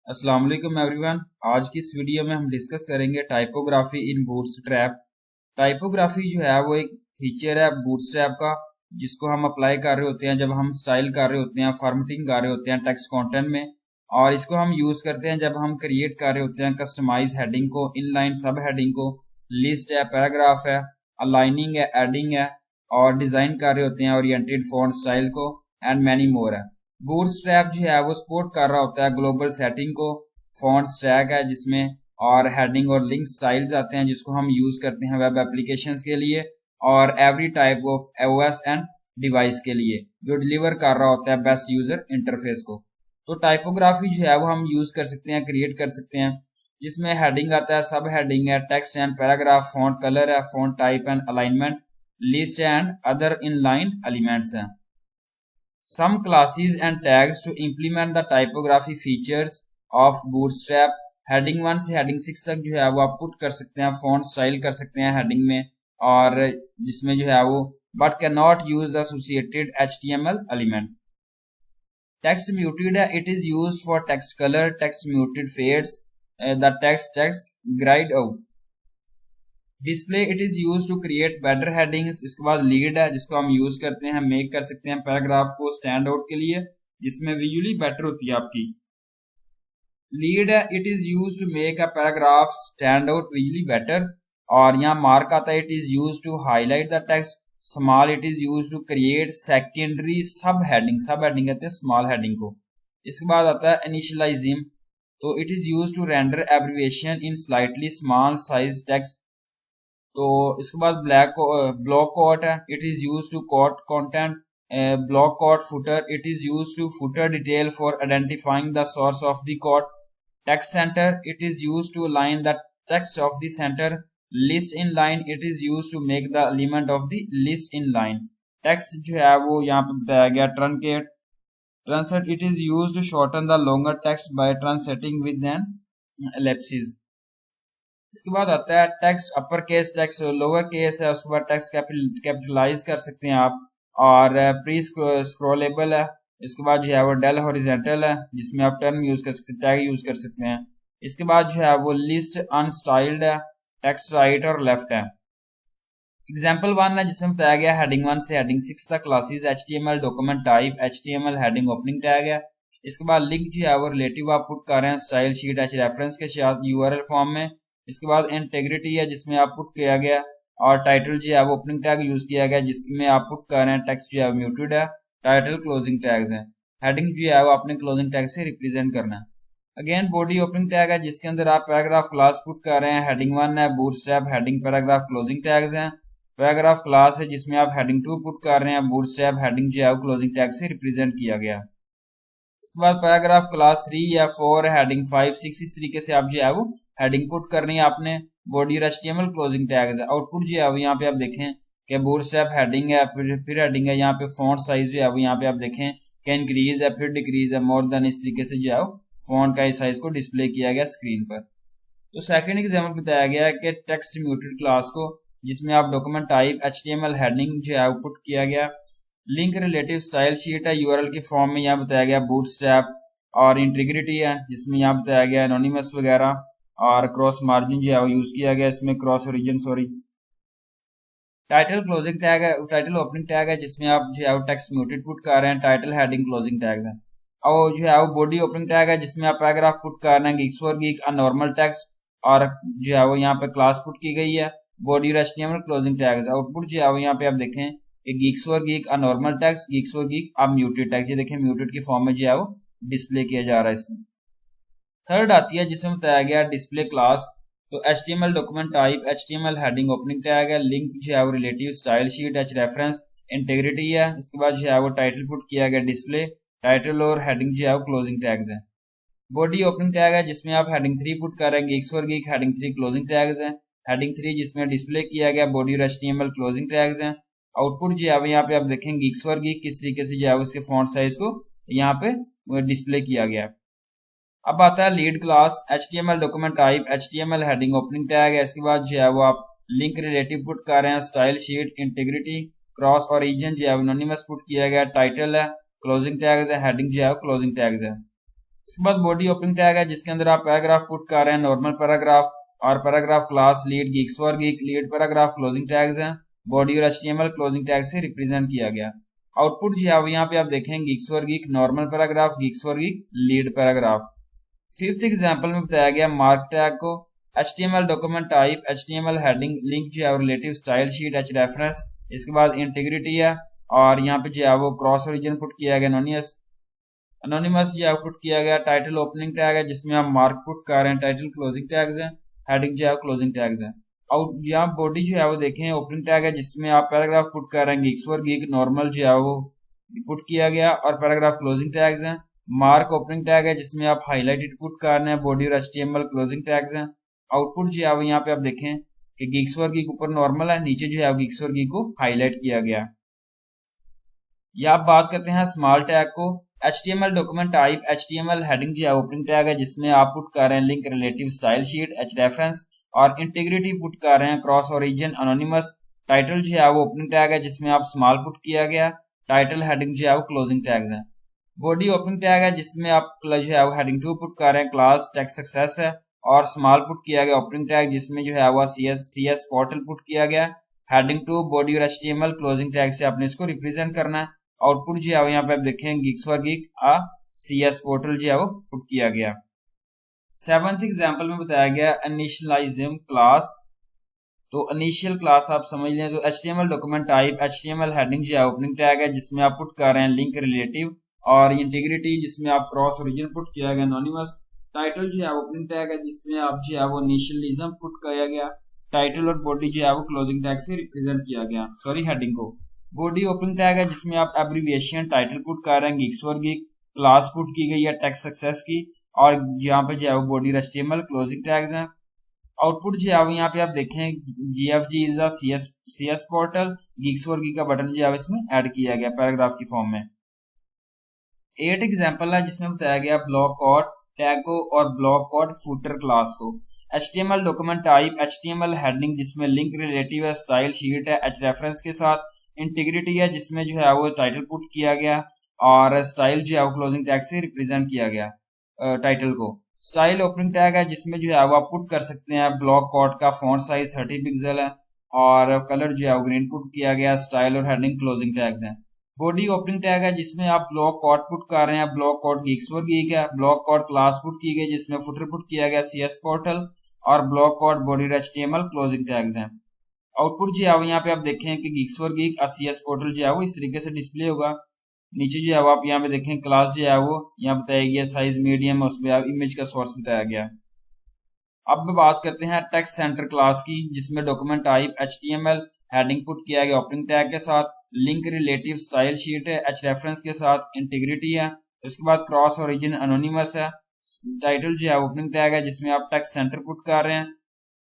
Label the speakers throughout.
Speaker 1: अस्सलाम वालेकुम एवरीवन। आज की इस वीडियो में हम डिस्कस करेंगे टाइपोग्राफी इन बूटस्ट्रैप। टाइपोग्राफी जो है वो एक फीचर है बूटस्ट्रैप का, जिसको हम अप्लाई कर रहे होते हैं जब हम स्टाइल कर रहे होते हैं, फॉर्मेटिंग कर रहे होते हैं टेक्स्ट कंटेंट में। और इसको हम यूज़ करते हैं जब हम क्रिएट कर रहे होते हैं कस्टमाइज हेडिंग को, इनलाइन सब हेडिंग को, लिस्ट है, पैराग्राफ है, अलाइनिंग है, एडिंग है, और डिज़ाइन कर रहे होते हैं ओरिएंटेड फॉन्ट स्टाइल को, एंड मैनी मोर है। बूटस्ट्रैप जो है वो सपोर्ट कर रहा होता है ग्लोबल सेटिंग को, फॉन्ट स्टैक है जिसमें, और हेडिंग और लिंक स्टाइल्स आते हैं जिसको हम यूज करते हैं वेब एप्लीकेशंस के लिए और every type of OS and device के लिए, जो डिलीवर कर रहा होता है बेस्ट यूजर इंटरफेस को। तो टाइपोग्राफी जो है वो हम यूज कर सकते हैं, क्रिएट कर सकते हैं, जिसमें हेडिंग आता है, सब हेडिंग है, text and paragraph, font colour है, font type and alignment, list and other inline elements हैं। Some classes and tags to implement the typography features of Bootstrap। Heading 1 से हेडिंग 6 तक जो है वो आप पुट कर सकते हैं, फॉन्ट स्टाइल कर सकते हैं हेडिंग में, और जिसमें जो है वो but can not use associated HTML element. Text muted है, it is used for text colour, text muted fades the text grayed out. Display, it is use to create better headings. इसके बाद lead है जिसको हम use करते हैं, make कर सकते हैं पैराग्राफ को स्टैंड आउट के लिए, जिसमें विजुअली बेटर होती है आपकी लीड है। It is use to make a paragraph stand out visually better. और यहाँ मार्क आता है, it is use to highlight the text. Small, it is use to create secondary sub heading, sub heading कहते हैं small heading को। इसके बाद आता है इनिशियलाइजिंग, तो it is use to render abbreviation in slightly small size text. तो इसके बाद ब्लॉक कोट है, it is use to quote content. Block quote footer, it is use to footer detail for identifying the source of the quote. Text center, it is use to align the text of the center. List in line, it is use to make the element of the list in line. Text जो है वो यहाँ पे बताया गया truncate. Translate, it is use to shorten the longer text by translating with an ellipsis. इसके बाद आता है text upper case, text lower case है, उसके बाद टेक्स्ट कैपिटलाइज कर सकते हैं आप, और प्री स्क्रॉलेबल है। इसके बाद जो है वो डेल हॉरिजेंटल है जिसमें आप टर्म यूज कर सकते हैं, टैग यूज कर सकते हैं। इसके बाद जो है वो लिस्ट अनस्टाइल्ड है, टेक्स्ट राइट और लेफ्ट है। एग्जाम्पल 1 है जिसमें बताया गया हेडिंग 1 से हेडिंग 6 तक classes HTML document type HTML heading opening tag है। इसके बाद लिंक जो है वो रिलेटिव आप पुट कर रहे हैं स्टाइल शीट H रेफरेंस के साथ URL फॉर्म में। इसके बाद इंटेग्रिटी है जिसमें आप पुट किया गया, और टाइटल जो है वो ओपनिंग टैग यूज किया गया जिसमें आप पुट कर रहे हैं टेक्स्ट जो है म्यूटेड है। टाइटल क्लोजिंग टैग्स हैं। हेडिंग जो है वो अपने क्लोजिंग टैग से रिप्रेजेंट करना है। अगेन बॉडी ओपनिंग टैग है जिसके अंदर आप पैराग्राफ क्लास पुट कर रहे हैं। हेडिंग 1 है bootstrap heading paragraph closing tags हैं। पैराग्राफ क्लास है जिसमें आप हेडिंग 2 पुट कर रहे हैं। बूटस्ट्रैप हेडिंग जो है वो क्लोजिंग टैग से रिप्रेजेंट किया गया। इसके बाद पैराग्राफ क्लास 3 या 4 हेडिंग 5 6 इस तरीके से आप जो है वो हेडिंग पुट करनी है आपने। बॉडी और HTML क्लोजिंग टैग्स है। आउटपुट जो है वो यहाँ पे आप देखें कि बूटस्ट्रैप हेडिंग है, फिर हेडिंग है, यहाँ पे फॉन्ट साइज जो है वो यहाँ पे आप देखें कि इंक्रीज है, फिर डिक्रीज है, मोर देन, इस तरीके से जो है फॉन्ट का साइज को डिस्प्ले किया गया स्क्रीन पर। तो सेकंड एग्जाम्पल बताया गया है कि टेक्स्ट म्यूटेड क्लास को, जिसमें आप डॉक्यूमेंट टाइप HTML हेडिंग जो है पुट किया गया। लिंक रिलेटिव स्टाइल शीट है URL के फॉर्म में, यहाँ बताया गया बूटस्ट्रैप। और इंटीग्रिटी है जिसमें यहाँ बताया गया एनोनिमस वगैरह, और क्रॉस मार्जिन जो है वो यूज किया गया इसमें, cross origin sorry. Title closing tag है, टाइटल ओपनिंग टैग है जिसमें आप जो है वो टेक्स्ट म्यूटेड पुट कर रहे हैं। टाइटल हेडिंग क्लोजिंग टैग्स हैं। और जो है वो बॉडी ओपनिंग टैग है जिसमें आप पैराग्राफ पुट कर रहे हैं। Gigs for gig a normal text, और जो है वो यहाँ पे क्लास पुट की गई है। बॉडी और HTML क्लोजिंग टैग्स। आउटपुट जो है वो यहाँ पे आप देखें कि gigs for gig a normal text, gigs for gig a muted text, ये देखें म्यूटेड के फॉर्म में जो है वो डिस्प्ले किया जा रहा है इसमें। थर्ड आती है जिसमें बताया गया डिस्प्ले क्लास। तो HTML document type HTML heading opening tag है। लिंक जो है वो relative style sheet H reference. Integrity है। इसके बाद जो है वो टाइटल पुट किया गया डिस्प्ले। टाइटल और हेडिंग जो है वो क्लोजिंग टैग्स हैं। बॉडी ओपनिंग टैग है जिसमें आप हेडिंग 3 पुट कर रहे हैं। Gigs for gig heading 3 closing tags हैं। हेडिंग 3 जिसमें डिस्प्ले किया गया बॉडी और HTML क्लोजिंग टैग्स हैं। आउटपुट जो है यहाँ पे आप देखें गिग्स फॉर गिग किस तरीके से जो है उसके फॉन्ट साइज को यहाँ पे डिस्प्ले किया गया है। अब आता है lead class. HTML document type HTML heading opening tag है। इसके बाद जो है वो आप लिंक रिलेटिव पुट कर रहे हैं। Style sheet integrity cross origin जो है एनोनिमस पुट किया गया। टाइटल है क्लोजिंग टैग्स है। हेडिंग जो है क्लोजिंग टैग्स है। इसके बाद बॉडी ओपनिंग टैग है जिसके अंदर आप पैराग्राफ पुट कर रहे हैं, नॉर्मल पैराग्राफ और paragraph class lead Geeks for geek lead paragraph closing tags हैं, बॉडी और एचटीएमएल क्लोजिंग टैग से रिप्रेजेंट किया गया। आउटपुट जो है यहाँ पे आप देखें Geeks for geek normal paragraph, Geeks for geek lead paragraph. Fifth example में बताया गया मार्क टैग को HTML document type, HTML heading link जो है relative style sheet H reference, इसके बाद इंटीग्रिटी है और यहाँ पे जो है वो क्रॉस ओरिजिन पुट किया गया, अनोनिमस जो है पुट किया गया, टाइटल ओपनिंग टैग है जिसमें हम मार्क पुट कर रहे हैं, टाइटल क्लोजिंग टैग्स हैं, हेडिंग जो है क्लोजिंग टैग्स हैं। और यहाँ बॉडी जो है वो देखें ओपनिंग टैग है जिसमें आप पैराग्राफ पुट कर रहे हैं, गीक्स फॉर गीक नॉर्मल जो है वो पुट किया गया और पैराग्राफ क्लोजिंग टैग्स हैं। मार्क ओपनिंग टैग है जिसमें आप हाईलाइटेड पुट कर रहे हैं, बॉडी और एचटीएमएल क्लोजिंग टैग्स हैं। आउटपुट जो है वो यहाँ पे आप देखें कि गीक्स फॉर गीक ऊपर नॉर्मल है, नीचे जो है गीक्स फॉर गीक को हाईलाइट किया गया। या आप बात करते हैं स्मॉल टैग को HTML document type, HTML heading जो है ओपनिंग टैग है जिसमें आप पुट कर रहे हैं link relative style sheet H reference और इंटीग्रिटी पुट कर रहे हैं, क्रॉस ओरिजिन अनोनिमस। टाइटल जो है वो ओपनिंग टैग है जिसमें आप स्मॉल पुट किया गया, टाइटल हेडिंग जो है वो क्लोजिंग टैग्स हैं। बॉडी ओपनिंग टैग है जिसमें आप जो है वो हेडिंग 2 पुट कर रहे हैं, क्लास टेक्स्ट सक्सेस है और स्मॉल पुट किया गया ओपनिंग टैग जिसमें जो है वो CS पोर्टल पुट किया गया, हेडिंग 2 बॉडी और HTML क्लोजिंग टैग से आपने इसको रिप्रेजेंट करना है। आउटपुट जो है यहाँ पे आप देखें Geeks for geek CS portal जो है वो पुट किया गया। सेवंथ एग्जांपल में बताया गया इनिशियलाइज्म क्लास। तो इनिशियल क्लास आप समझ लें तो HTML document type, HTML heading जो है ओपनिंग टैग है जिसमें आप पुट कर रहे हैं लिंक रिलेटिव और इंटीग्रिटी जिसमें आप क्रॉस ओरिजिन पुट किया गया, एनोनिमस। टाइटल जो है ओपनिंग टैग है जिसमें आप जो है वो इनिशियलिज्म पुट किया गया, टाइटल और बॉडी जो है वो क्लोजिंग टैग से रिप्रेजेंट किया गया, सॉरी हेडिंग को। बॉडी ओपनिंग टैग है जिसमें आप एब्रिविएशन टाइटल पुट कर रहे हैं, Geeks for geek, class put की गई है टेक्स्ट सक्सेस की और यहाँ पे जो है वो बॉडी HTML क्लोजिंग टैग्स हैं। आउटपुट जो है वो यहाँ पे आप देखें GFG is a CS portal, Geeks for geek का बटन जो है इसमें ऐड किया गया पैराग्राफ की फॉर्म में। 8 एग्जांपल है जिसमें बताया गया ब्लॉक कोड टैग को और ब्लॉक कोड फूटर क्लास को। HTML document type, HTML heading जिसमें लिंक रिलेटिव है, स्टाइल शीट है एच रेफरेंस के साथ, इंटीग्रिटी है जिसमें जो है वो टाइटल पुट किया गया और स्टाइल जो है वो क्लोजिंग टैग से रिप्रेजेंट किया गया टाइटल को। स्टाइल ओपनिंग टैग है जिसमें जो है वो आप पुट कर सकते हैं ब्लॉक कोड का फॉन्ट साइज 30 पिक्सल है और कलर जो है वो ग्रीन पुट किया गया, स्टाइल और हेडिंग क्लोजिंग टैग्स हैं। बॉडी ओपनिंग टैग है जिसमें आप ब्लॉक कोड पुट कर रहे हैं, block code Geeks for geek है, ब्लॉक कोड क्लास पुट की गई जिसमें फुटर पुट किया गया CS पोर्टल और block code body HTML closing tags हैं। आउटपुट जो है यहाँ पे आप देखें कि Geeks for geek CS portal जो है वो इस तरीके से डिस्प्ले होगा। नीचे जो है वो आप यहाँ पे देखें क्लास जो है वो यहाँ बताया गया साइज मीडियम, उस पर इमेज का सोर्स बताया गया। अब बात करते हैं टेक्स्ट सेंटर क्लास की जिसमें document type HTML heading put किया गया ओपनिंग टैग के साथ, लिंक रिलेटिव स्टाइल शीट है एच रेफरेंस के साथ, इंटीग्रिटी है, उसके बाद क्रॉस ओरिजिन अनोनिमस है, टाइटल जो है ओपनिंग टैग है जिसमें आप टेक्स्ट सेंटर पुट कर रहे हैं,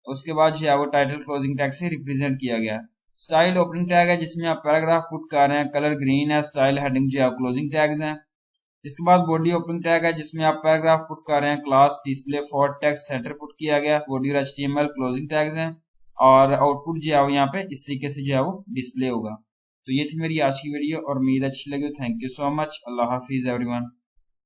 Speaker 1: उसके बाद जो है वो टाइटल क्लोजिंग टैग से रिप्रेजेंट किया गया। स्टाइल ओपनिंग टैग है जिसमें आप पैराग्राफ पुट कर रहे हैं, कलर ग्रीन है, स्टाइल हेडिंग जो है क्लोजिंग टैग्स हैं। इसके बाद बॉडी ओपनिंग टैग है जिसमें आप पैराग्राफ पुट कर रहे हैं, class display for text centre put किया गया, बॉडी और HTML क्लोजिंग टैग्स हैं और आउटपुट जो है वो यहाँ पे इस तरीके से जो है वो डिस्प्ले होगा। तो ये थी मेरी आज की वीडियो और उम्मीद अच्छी लगी। Thank you so much. Allah Hafiz everyone.